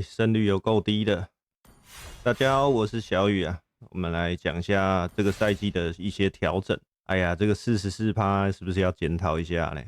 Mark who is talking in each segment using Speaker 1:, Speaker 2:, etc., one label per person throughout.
Speaker 1: 胜率有够低的。大家好，我是小雨啊。我们来讲一下这个赛季的一些调整。哎呀，这个44%是不是要检讨一下嘞？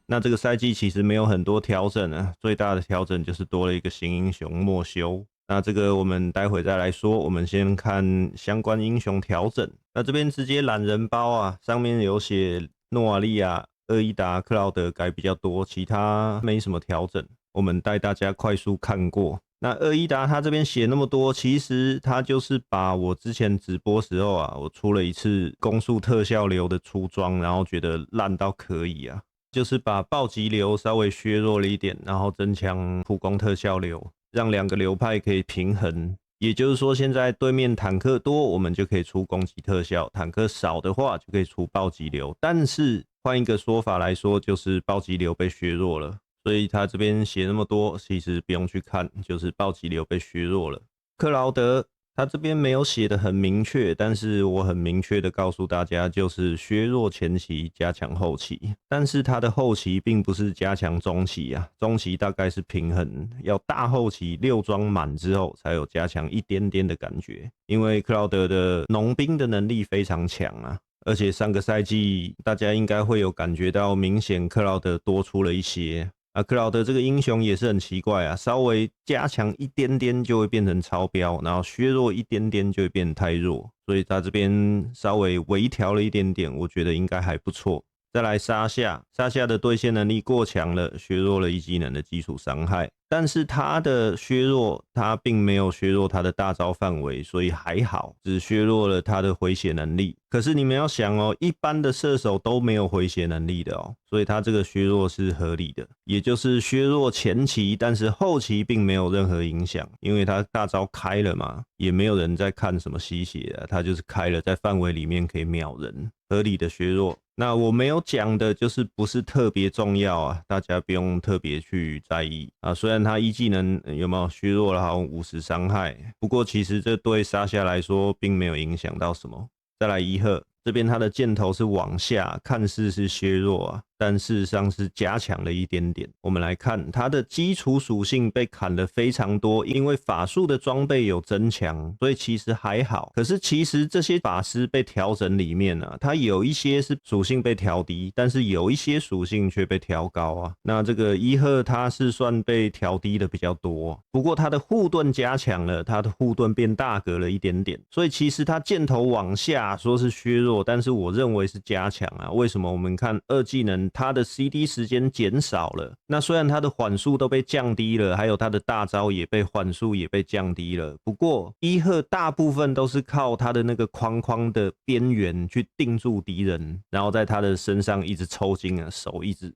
Speaker 1: 那这个赛季其实没有很多调整啊，最大的调整就是多了一个新英雄莫修。那这个我们待会再来说，我们先看相关英雄调整。那这边直接懒人包啊，上面有写诺瓦利亚、厄伊达、克劳德改比较多，其他没什么调整。我们带大家快速看过。那厄伊达他这边写那么多，其实他就是把我之前直播时候啊，我出了一次攻速特效流的出装，然后觉得烂到可以啊，就是把暴击流稍微削弱了一点，然后增强普攻特效流，让两个流派可以平衡。也就是说，现在对面坦克多，我们就可以出攻击特效；坦克少的话，就可以出暴击流。但是换一个说法来说，就是暴击流被削弱了。所以他这边写那么多，其实不用去看，就是暴击流被削弱了。克劳德他这边没有写的很明确，但是我很明确的告诉大家，就是削弱前期，加强后期。但是他的后期并不是加强中期啊，中期大概是平衡，要大后期6装满之后才有加强一点点的感觉。因为克劳德的农兵的能力非常强啊。而且上个赛季大家应该会有感觉到，明显克劳德多出了一些。克劳德这个英雄也是很奇怪啊，稍微加强一点点就会变成超标，然后削弱一点点就会变得太弱，所以他这边稍微微调了一点点，我觉得应该还不错。再来沙夏的对线能力过强了，削弱了一技能的基础伤害，但是他的削弱，他并没有削弱他的大招范围，所以还好，只削弱了他的回血能力。可是你们要想哦，一般的射手都没有回血能力的哦，所以他这个削弱是合理的，也就是削弱前期，但是后期并没有任何影响，因为他大招开了嘛，也没有人在看什么吸血啊，他就是开了，在范围里面可以秒人，合理的削弱。那我没有讲的就是不是特别重要啊，大家不用特别去在意啊。虽然他一技能有没有削弱了好像50伤害，不过其实这对沙夏来说并没有影响到什么。再来伊赫这边，他的箭头是往下，看似是削弱啊，但事实上是加强了一点点。我们来看它的基础属性被砍了非常多，因为法术的装备有增强，所以其实还好。可是其实这些法师被调整里面啊，它有一些是属性被调低，但是有一些属性却被调高啊。那这个伊赫它是算被调低的比较多，不过它的护盾加强了，它的护盾变大格了一点点，所以其实它箭头往下说是削弱，但是我认为是加强啊。为什么？我们看二技能，它的 CD 时间减少了，那虽然它的缓速都被降低了，还有它的大招也被缓速也被降低了，不过伊赫大部分都是靠它的那个框框的边缘去定住敌人，然后在他的身上一直抽筋啊，手一直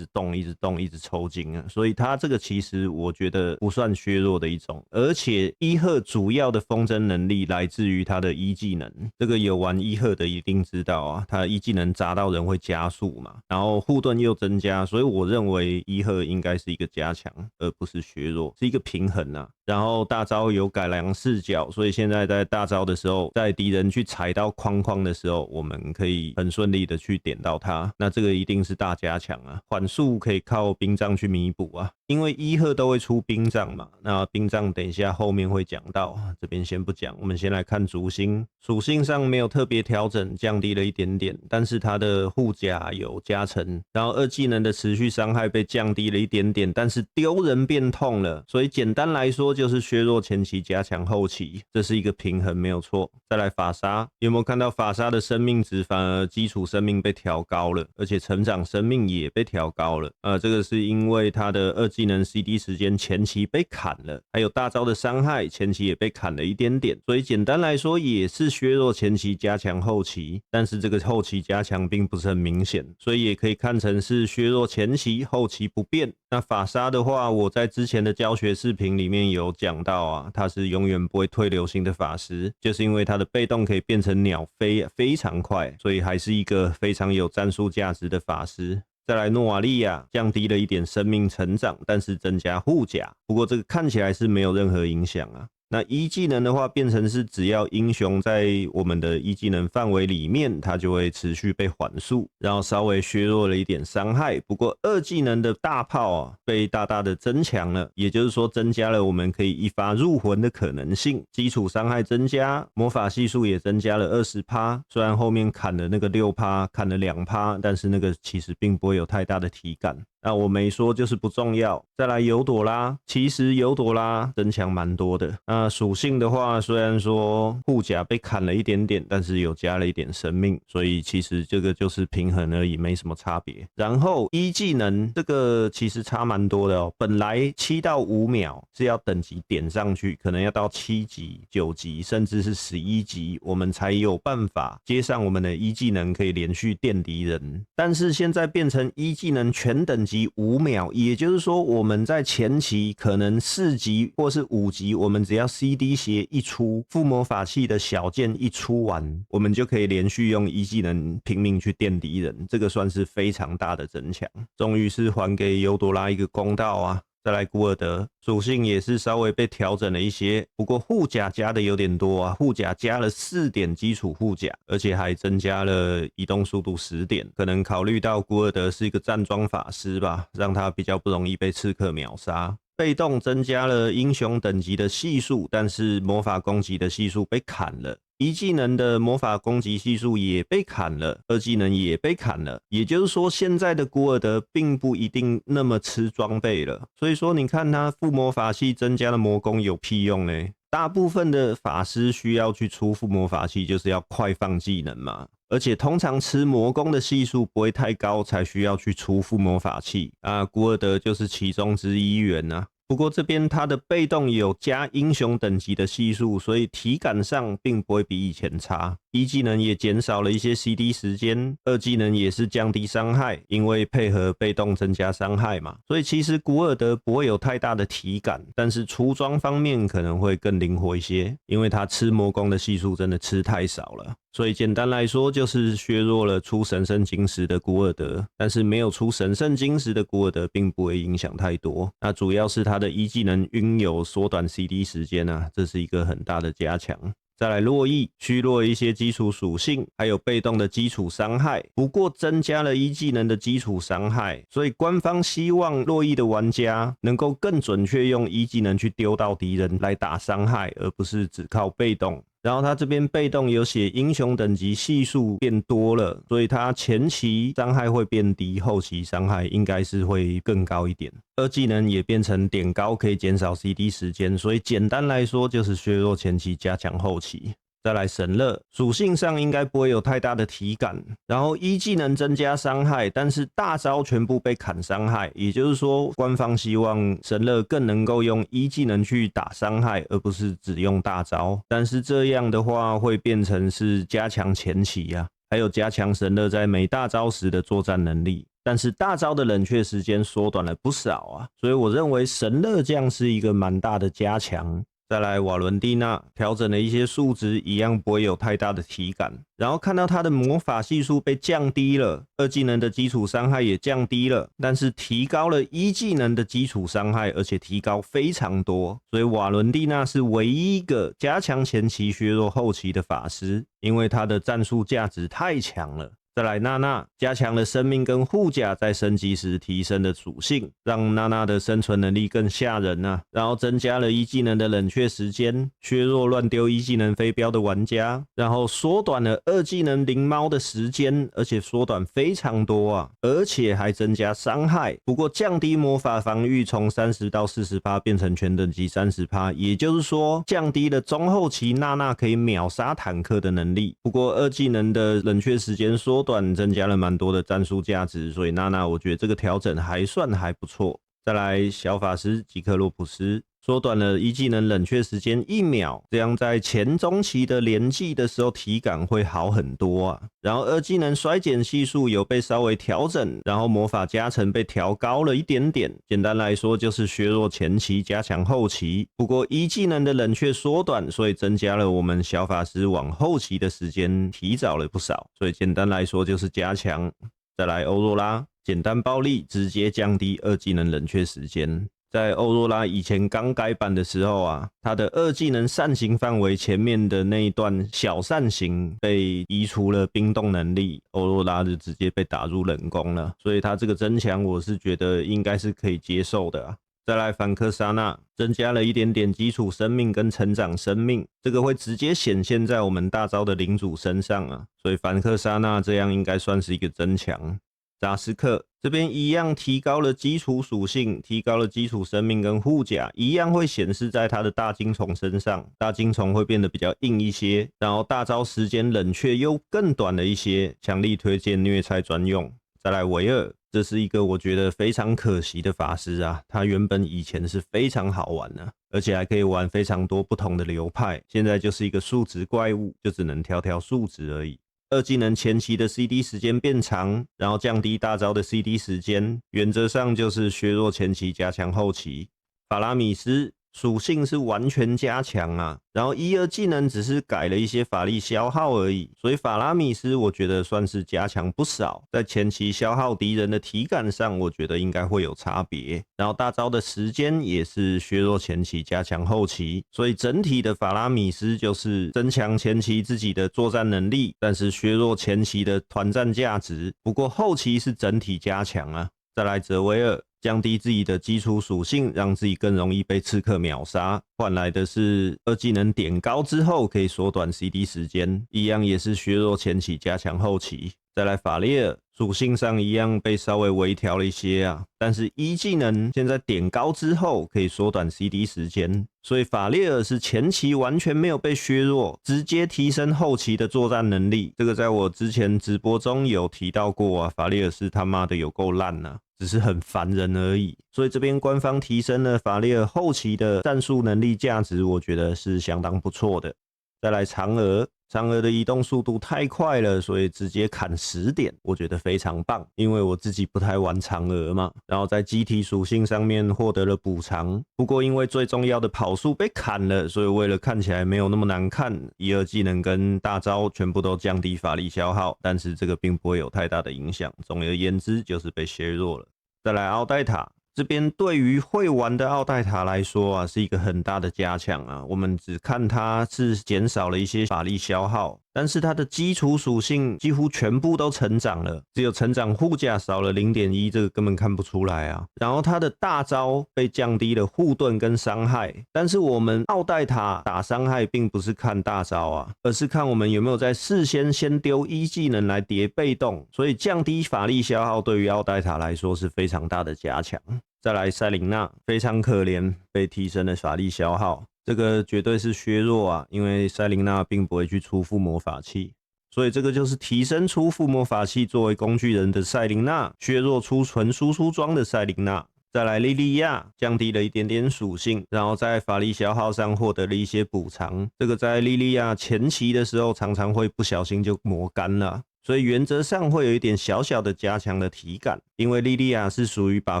Speaker 1: 动，一直动，一直抽筋啊，所以他这个其实我觉得不算削弱的一种，而且伊赫主要的风筝能力来自于他的一技能，这个有玩伊赫的一定知道啊，他一技能砸到人会加速嘛，然后护盾又增加，所以我认为伊赫应该是一个加强，而不是削弱，是一个平衡啊。然后大招有改良视角，所以现在在大招的时候，在敌人去踩到框框的时候，我们可以很顺利的去点到它，那这个一定是大加强啊。缓速可以靠冰杖去弥补啊，因为伊赫都会出冰杖嘛，那冰杖等一下后面会讲到，这边先不讲，我们先来看逐星，属性上没有特别调整，降低了一点点，但是它的护甲有加成，然后二技能的持续伤害被降低了一点点，但是丢人变痛了，所以简单来说就是削弱前期，加强后期，这是一个平衡，没有错。再来法杀，有没有看到法杀的生命值反而基础生命被调高了，而且成长生命也被调高了？这个是因为他的二技能 CD 时间前期被砍了，还有大招的伤害前期也被砍了一点点，所以简单来说也是削弱前期，加强后期，但是这个后期加强并不是很明显，所以也可以看成是削弱前期，后期不变。那法杀的话，我在之前的教学视频里面有讲到啊，他是永远不会退流星的法师，就是因为他的被动可以变成鸟飞，非常快，所以还是一个非常有战术价值的法师。再来诺瓦利亚降低了一点生命成长，但是增加护甲，不过这个看起来是没有任何影响啊。那一技能的话，变成是只要英雄在我们的一技能范围里面，它就会持续被缓速，然后稍微削弱了一点伤害。不过二技能的大炮啊，被大大的增强了，也就是说增加了我们可以一发入魂的可能性。基础伤害增加，魔法系数也增加了20%。虽然后面砍了那个6%，砍了2%，但是那个其实并不会有太大的体感。那我没说就是不重要。再来尤朵拉，其实尤朵拉增强蛮多的。那属性的话，虽然说护甲被砍了一点点，但是有加了一点生命，所以其实这个就是平衡而已，没什么差别。然后一技能这个其实差蛮多的哦，本来7到5秒是要等级点上去，可能要到7级、9级，甚至是11级，我们才有办法接上我们的一技能，可以连续电敌人。但是现在变成一技能全等级5秒，也就是说我们在前期可能4级或是5级，我们只要 CD 鞋一出，附魔法器的小剑一出完，我们就可以连续用一技能拼命去电敌人，这个算是非常大的增强。终于是还给尤朵拉一个公道啊！再来古尔德，属性也是稍微被调整了一些，不过护甲加的有点多啊，护甲加了4点基础护甲，而且还增加了移动速度10点，可能考虑到古尔德是一个站桩法师吧，让他比较不容易被刺客秒杀。被动增加了英雄等级的系数，但是魔法攻击的系数被砍了。一技能的魔法攻击系数也被砍了，二技能也被砍了，也就是说现在的古尔德并不一定那么吃装备了。所以说你看他附魔法器增加了魔攻有屁用呢？大部分的法师需要去出附魔法器就是要快放技能嘛，而且通常吃魔攻的系数不会太高才需要去出附魔法器啊，古尔德就是其中之一员啊。不过这边它的被动有加英雄等级的系数，所以体感上并不会比以前差。一技能也减少了一些 CD 时间，二技能也是降低伤害，因为配合被动增加伤害嘛。所以其实古尔德不会有太大的体感，但是出装方面可能会更灵活一些，因为他吃魔攻的系数真的吃太少了。所以简单来说就是削弱了出神圣晶石的古尔德，但是没有出神圣晶石的古尔德并不会影响太多。那主要是他的一技能晕有缩短 CD 时间啊，这是一个很大的加强。再来洛伊，虚弱一些基础属性，还有被动的基础伤害，不过增加了一技能的基础伤害，所以官方希望洛伊的玩家能够更准确用一技能去丢到敌人来打伤害，而不是只靠被动。然后他这边被动有写英雄等级系数变多了，所以他前期伤害会变低，后期伤害应该是会更高一点。二技能也变成点高可以减少 CD 时间，所以简单来说就是削弱前期，加强后期。再来神乐，属性上应该不会有太大的体感，然后一技能增加伤害，但是大招全部被砍伤害，也就是说官方希望神乐更能够用一技能去打伤害，而不是只用大招，但是这样的话会变成是加强前期啊，还有加强神乐在没大招时的作战能力，但是大招的冷却时间缩短了不少啊，所以我认为神乐将是一个蛮大的加强。再来瓦伦蒂娜调整了一些数值，一样不会有太大的体感。然后看到他的魔法系数被降低了，二技能的基础伤害也降低了，但是提高了一技能的基础伤害，而且提高非常多。所以瓦伦蒂娜是唯一一个加强前期削弱后期的法师，因为他的战术价值太强了。再来娜娜加强了生命跟护甲在升级时提升的属性，让娜娜的生存能力更吓人啊。然后增加了一技能的冷却时间，削弱乱丢一技能飞镖的玩家，然后缩短了二技能灵猫的时间，而且缩短非常多啊，而且还增加伤害。不过降低魔法防御从30到40%变成全等级30%，也就是说降低了中后期娜娜可以秒杀坦克的能力。不过二技能的冷却时间缩短，增加了蛮多的战术价值，所以娜娜我觉得这个调整还算还不错。再来小法师吉克洛普斯，缩短了一技能冷却时间1秒，这样在前中期的连技的时候体感会好很多啊。然后二技能衰减系数有被稍微调整，然后魔法加成被调高了一点点。简单来说就是削弱前期，加强后期。不过一技能的冷却缩短，所以增加了我们小法师往后期的时间提早了不少。所以简单来说就是加强。再来欧若拉，简单暴力直接降低二技能冷却时间。在欧若拉以前刚改版的时候啊，他的2技能扇形范围前面的那一段小扇形被移除了冰冻能力，欧若拉就直接被打入冷宫了。所以他这个增强我是觉得应该是可以接受的啊。再来凡克莎娜，增加了一点点基础生命跟成长生命，这个会直接显现在我们大招的领主身上啊，所以凡克莎娜这样应该算是一个增强。扎斯克这边一样提高了基础属性，提高了基础生命跟护甲，一样会显示在他的大金虫身上，大金虫会变得比较硬一些，然后大招时间冷却又更短了一些，强力推荐虐菜专用。再来维尔，这是一个我觉得非常可惜的法师啊，他原本以前是非常好玩的，而且还可以玩非常多不同的流派，现在就是一个数值怪物，就只能挑数值而已。2技能前期的 CD 时间变长，然后降低大招的 CD 时间，原则上就是削弱前期加强后期。法拉米斯属性是完全加强啊，然后1、2技能只是改了一些法力消耗而已，所以法拉米斯我觉得算是加强不少，在前期消耗敌人的体感上，我觉得应该会有差别。然后大招的时间也是削弱前期加强后期，所以整体的法拉米斯就是增强前期自己的作战能力，但是削弱前期的团战价值，不过后期是整体加强啊。再来泽维尔，降低自己的基础属性，让自己更容易被刺客秒杀，换来的是2技能点高之后可以缩短 CD 时间，一样也是削弱前期加强后期。再来法列尔，属性上一样被稍微微调了一些啊，但是1技能现在点高之后可以缩短 CD 时间，所以法列尔是前期完全没有被削弱，直接提升后期的作战能力。这个在我之前直播中有提到过啊，法列尔是他妈的有够烂啊，只是很烦人而已。所以这边官方提升了法列尔后期的战术能力价值，我觉得是相当不错的。再来嫦娥，嫦娥的移动速度太快了，所以直接砍10点，我觉得非常棒。因为我自己不太玩嫦娥嘛，然后在机体属性上面获得了补偿。不过因为最重要的跑速被砍了，所以为了看起来没有那么难看，1、2技能跟大招全部都降低法力消耗，但是这个并不会有太大的影响。总而言之，就是被削弱了。再来奥黛塔。这边对于会玩的奥黛塔来说啊，是一个很大的加强啊。我们只看它是减少了一些法力消耗，但是它的基础属性几乎全部都成长了，只有成长护甲少了 0.1， 这个根本看不出来啊。然后它的大招被降低了护盾跟伤害，但是我们奥黛塔打伤害并不是看大招啊，而是看我们有没有在事先丢1技能来叠被动，所以降低法力消耗对于奥黛塔来说是非常大的加强。再来赛琳娜，非常可怜，被提升了法力消耗，这个绝对是削弱啊，因为赛琳娜并不会去出附魔法器，所以这个就是提升出附魔法器作为工具人的赛琳娜，削弱出纯输出装的赛琳娜。再来莉莉亚，降低了一点点属性，然后在法力消耗上获得了一些补偿，这个在莉莉亚前期的时候常常会不小心就磨干了，所以原则上会有一点小小的加强的体感，因为莉莉亚是属于把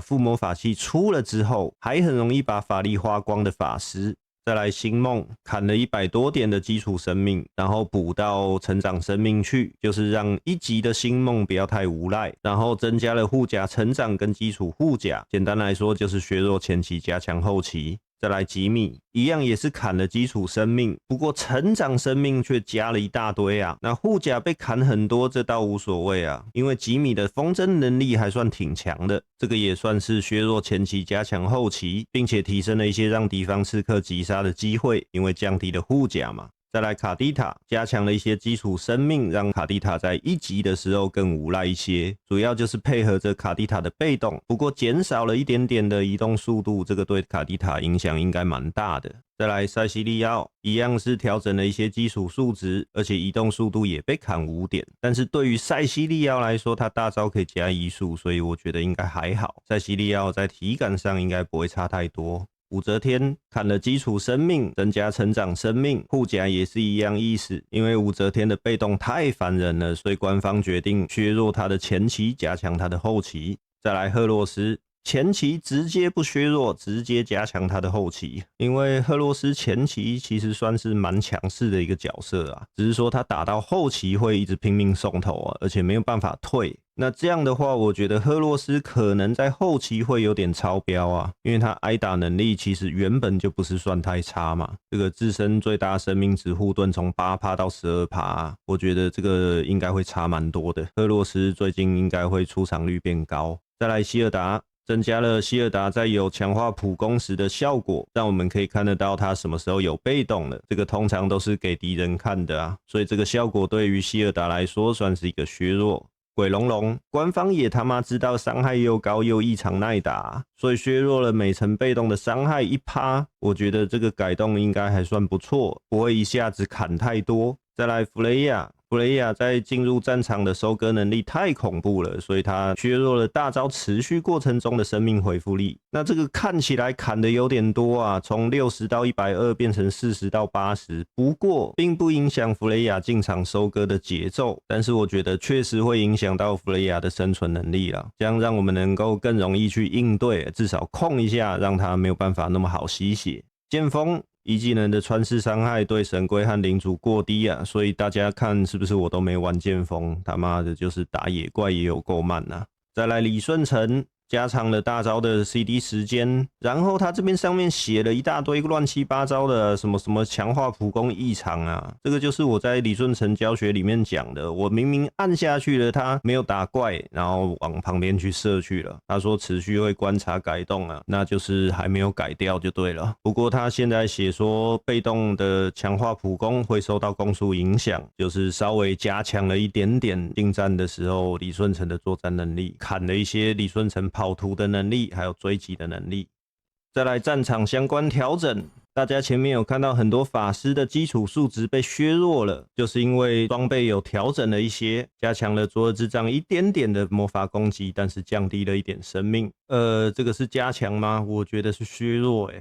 Speaker 1: 附魔法器出了之后还很容易把法力花光的法师。再来星梦，砍了100多点的基础生命，然后补到成长生命去，就是让1级的星梦不要太无赖，然后增加了护甲成长跟基础护甲，简单来说就是削弱前期加强后期。再来吉米，一样也是砍了基础生命，不过成长生命却加了一大堆啊。那护甲被砍很多，这倒无所谓啊，因为吉米的风筝能力还算挺强的，这个也算是削弱前期加强后期，并且提升了一些让敌方刺客击杀的机会，因为降低了护甲嘛。再来卡蒂塔，加强了一些基础生命，让卡蒂塔在1级的时候更无赖一些，主要就是配合着卡蒂塔的被动，不过减少了一点点的移动速度，这个对卡蒂塔影响应该蛮大的。再来塞西利奥，一样是调整了一些基础数值，而且移动速度也被砍5点，但是对于塞西利奥来说，他大招可以加移速，所以我觉得应该还好，塞西利奥在体感上应该不会差太多。武则天砍了基础生命，增加成长生命，护甲也是一样意思。因为武则天的被动太烦人了，所以官方决定削弱她的前期，加强她的后期。再来赫洛斯，前期直接不削弱，直接加强他的后期。因为赫洛斯前期其实算是蛮强势的一个角色啊，只是说他打到后期会一直拼命送头啊，而且没有办法退。那这样的话，我觉得赫洛斯可能在后期会有点超标啊，因为他挨打能力其实原本就不是算太差嘛。这个自身最大生命值护盾从8%到12%，我觉得这个应该会差蛮多的。赫洛斯最近应该会出场率变高。再来希尔达。增加了希尔达在有强化普攻时的效果，让我们可以看得到他什么时候有被动了。这个通常都是给敌人看的啊，所以这个效果对于希尔达来说算是一个削弱。鬼龙龙，官方也他妈知道伤害又高又异常耐打，所以削弱了每层被动的伤害1%。我觉得这个改动应该还算不错，不会一下子砍太多。再来弗雷亚。弗雷亚在进入战场的收割能力太恐怖了，所以他削弱了大招持续过程中的生命回复力。那这个看起来砍的有点多啊，从60到120变成40到80，不过并不影响弗雷亚进场收割的节奏，但是我觉得确实会影响到弗雷亚的生存能力啦，这样让我们能够更容易去应对，至少控一下，让他没有办法那么好吸血。剑锋。一技能的穿刺伤害对神龟和领主过低啊，所以大家看是不是我都没玩剑锋？他妈的，就是打野怪也有够慢啊！再来李舜臣。加长了大招的 CD 时间，然后他这边上面写了一大堆乱七八糟的什么什么强化普攻异常啊，这个就是我在李舜臣教学里面讲的，我明明按下去了，他没有打怪，然后往旁边去射去了，他说持续会观察改动啊，那就是还没有改掉就对了。不过他现在写说被动的强化普攻会受到攻速影响，就是稍微加强了一点点近战的时候李舜臣的作战能力，砍了一些李舜臣跑图的能力，还有追击的能力。再来战场相关调整，大家前面有看到很多法师的基础数值被削弱了，就是因为装备有调整了一些，加强了左耳之杖一点点的魔法攻击，但是降低了一点生命。这个是加强吗？我觉得是削弱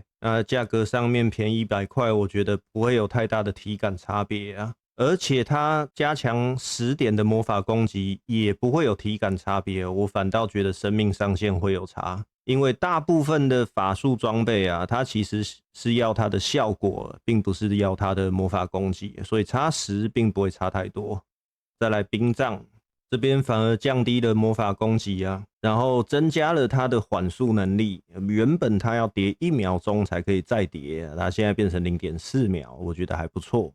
Speaker 1: 价格上面便宜100块，我觉得不会有太大的体感差别啊。而且它加强10点的魔法攻击也不会有体感差别，我反倒觉得生命上限会有差，因为大部分的法术装备啊，它其实是要它的效果，并不是要它的魔法攻击，所以差10并不会差太多。再来冰杖这边反而降低了魔法攻击啊，然后增加了它的缓速能力，原本它要叠1秒钟才可以再叠，它现在变成0.4秒，我觉得还不错。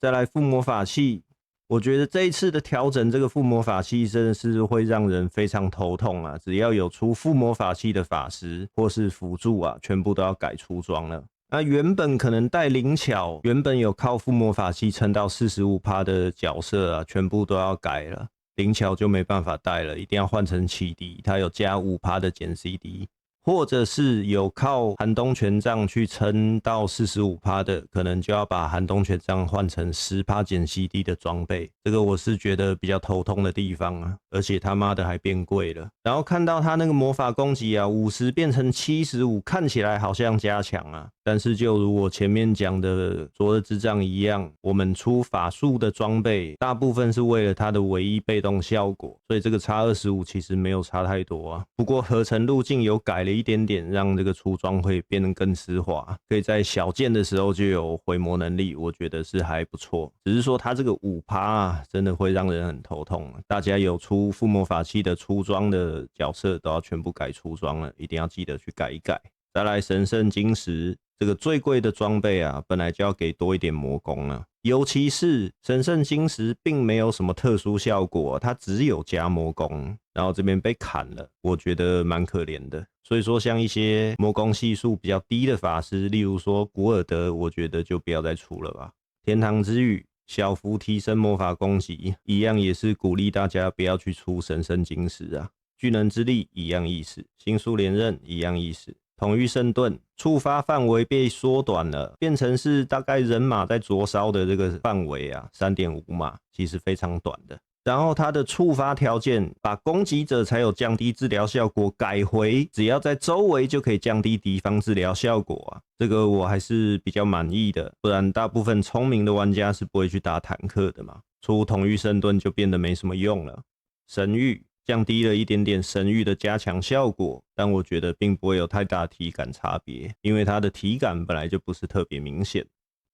Speaker 1: 再来附魔法器，我觉得这一次的调整，这个附魔法器真的是会让人非常头痛啊！只要有出附魔法器的法师或是辅助啊，全部都要改出装了。那原本可能带灵巧，原本有靠附魔法器撑到45%的角色啊，全部都要改了。灵巧就没办法带了，一定要换成启迪，它有加5%的减 CD。或者是有靠寒冬权杖去撑到45%的，可能就要把寒冬权杖换成10%减 CD 的装备，这个我是觉得比较头痛的地方啊，而且他妈的还变贵了。然后看到他那个魔法攻击啊，50变成75，看起来好像加强啊，但是就如我前面讲的昨日之杖一样，我们出法术的装备大部分是为了它的唯一被动效果，所以这个差25其实没有差太多啊。不过合成路径有改了一点点，让这个出装会变得更丝滑，可以在小剑的时候就有回魔能力，我觉得是还不错。只是说它这个5%啊，真的会让人很头痛。大家有出附魔法器的出装的角色都要全部改出装了，一定要记得去改一改。再来神圣晶石，这个最贵的装备啊，本来就要给多一点魔攻啊。尤其是神圣晶石并没有什么特殊效果，它只有加魔攻，然后这边被砍了，我觉得蛮可怜的。所以说像一些魔攻系数比较低的法师，例如说古尔德，我觉得就不要再出了吧。天堂之雨小幅提升魔法攻击，一样也是鼓励大家不要去出神圣晶石啊。巨能之力一样意思，星宿连刃一样意思。统御圣盾触发范围被缩短了，变成是大概人马在灼烧的这个范围啊 3.5 码，其实非常短的。然后它的触发条件把攻击者才有降低治疗效果改回只要在周围就可以降低敌方治疗效果啊，这个我还是比较满意的，不然大部分聪明的玩家是不会去打坦克的嘛。出统御圣盾就变得没什么用了。神域降低了一点点神域的加强效果，但我觉得并不会有太大体感差别，因为它的体感本来就不是特别明显。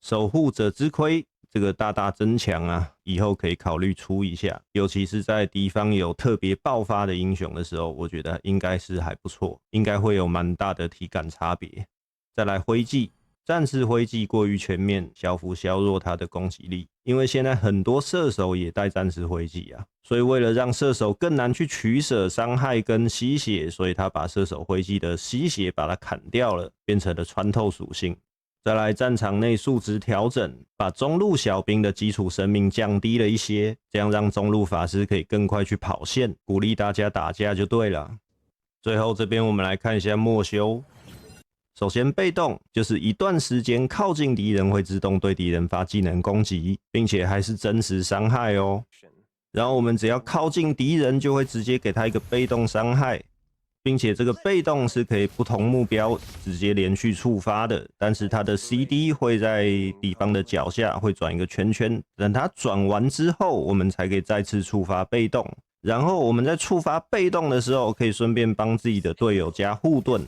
Speaker 1: 守护者之盔这个大大增强啊，以后可以考虑出一下，尤其是在敌方有特别爆发的英雄的时候，我觉得应该是还不错，应该会有蛮大的体感差别。再来徽记。战士徽记过于全面，小幅削弱它的攻击力。因为现在很多射手也带战士徽记啊，所以为了让射手更难去取舍伤害跟吸血，所以他把射手徽记的吸血把它砍掉了，变成了穿透属性。再来战场内数值调整，把中路小兵的基础生命降低了一些，这样让中路法师可以更快去跑线，鼓励大家打架就对了。最后这边我们来看一下墨修。首先，被动就是一段时间靠近敌人会自动对敌人发技能攻击，并且还是真实伤害哦。然后我们只要靠近敌人，就会直接给他一个被动伤害，并且这个被动是可以不同目标直接连续触发的。但是它的 CD 会在敌方的脚下会转一个圈圈，等它转完之后，我们才可以再次触发被动。然后我们在触发被动的时候，可以顺便帮自己的队友加护盾。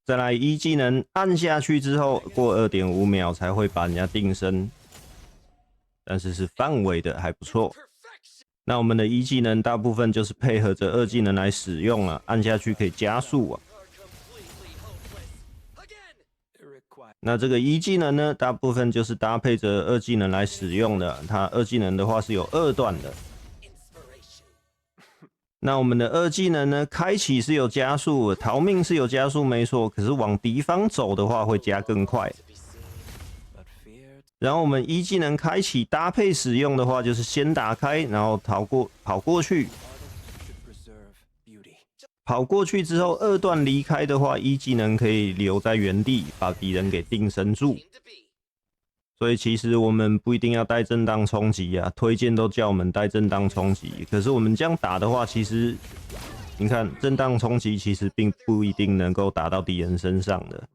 Speaker 1: 再来一技能按下去之后，过 2.5 秒才会把人家定身，但是是范围的，还不错。那我们的一技能大部分就是配合着二技能来使用啊，按下去可以加速啊。那这个一技能呢，大部分就是搭配着二技能来使用的，它二技能的话是有2段的。那我们的二技能呢？开启是有加速，逃命是有加速，没错。可是往敌方走的话，会加更快。然后我们一技能开启搭配使用的话，就是先打开，然后跑过去。跑过去之后，2段离开的话，一技能可以留在原地，把敌人给定身住。所以其实我们不一定要带震荡冲击啊，推荐都叫我们带震荡冲击。可是我们这样打的话，其实你看震荡冲击其实并不一定能够打到敌人身上的。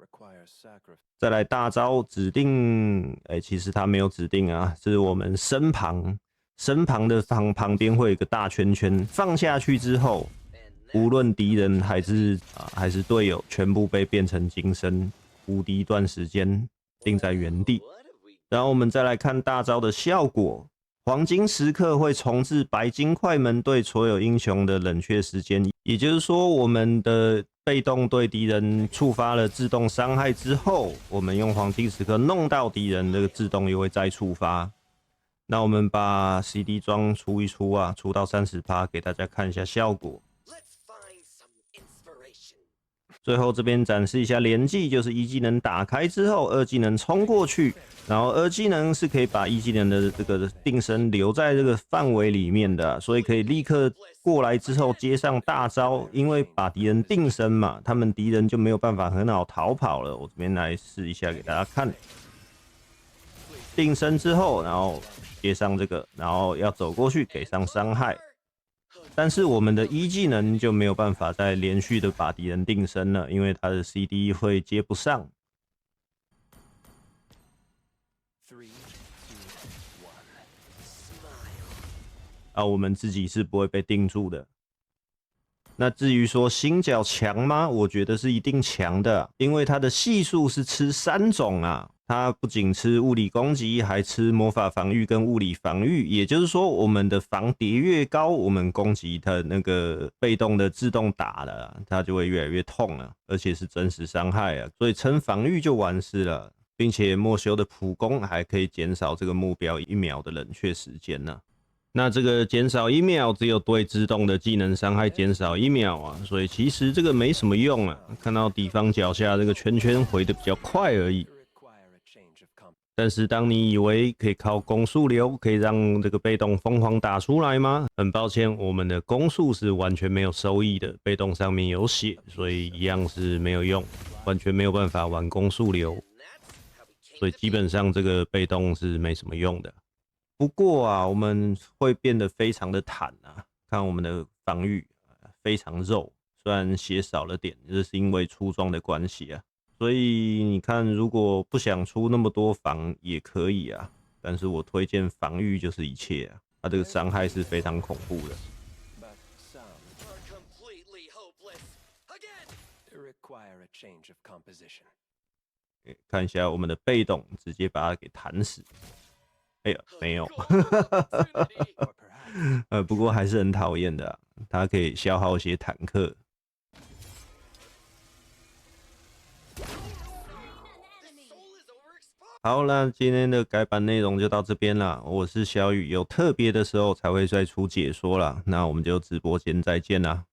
Speaker 1: 再来大招指定，其实它没有指定啊，是我们身旁的旁边会有一个大圈圈，放下去之后，无论敌人还是队友，全部被变成金身，无敌一段时间定在原地。然后我们再来看大招的效果，黄金时刻会重置白金快门对所有英雄的冷却时间，也就是说我们的被动对敌人触发了自动伤害之后，我们用黄金时刻弄到敌人，这个自动又会再触发。那我们把 CD 装出一出啊，出到30%，给大家看一下效果。最后这边展示一下连技，就是一技能打开之后，二技能冲过去，然后二技能是可以把一技能的这个定身留在这个范围里面的，所以可以立刻过来之后接上大招，因为把敌人定身嘛，他们敌人就没有办法很好逃跑了。我这边来试一下给大家看，定身之后，然后接上这个，然后要走过去给上伤害。但是我们的一技能就没有办法再连续的把敌人定身了，因为他的 CD 会接不上。我们自己是不会被定住的。那至于说星角强吗？我觉得是一定强的，因为它的系数是吃3种啊。它不仅吃物理攻击，还吃魔法防御跟物理防御，也就是说，我们的防叠越高，我们攻击它那个被动的自动打了，它就会越来越痛了，而且是真实伤害啊，所以撑防御就完事了，并且莫修的普攻还可以减少这个目标1秒的冷却时间呢。那这个减少1秒，只有对自动的技能伤害减少1秒啊，所以其实这个没什么用啊。看到敌方脚下这个圈圈回的比较快而已。但是当你以为可以靠攻速流可以让这个被动疯狂打出来吗？很抱歉，我们的攻速是完全没有收益的，被动上面有写，所以一样是没有用，完全没有办法玩攻速流，所以基本上这个被动是没什么用的。不过啊，我们会变得非常的坦啊，看我们的防御非常肉，虽然血少了点，这是因为出装的关系啊。所以你看，如果不想出那么多防也可以啊，但是我推荐防御就是一切啊，它这个伤害是非常恐怖的。看一下我们的被动，直接把它给弹死。哎呀，没有，不过还是很讨厌的、啊，它可以消耗一些坦克。好啦，今天的改版内容就到这边啦。我是小雨，有特别的时候才会再出解说啦。那我们就直播间再见啦。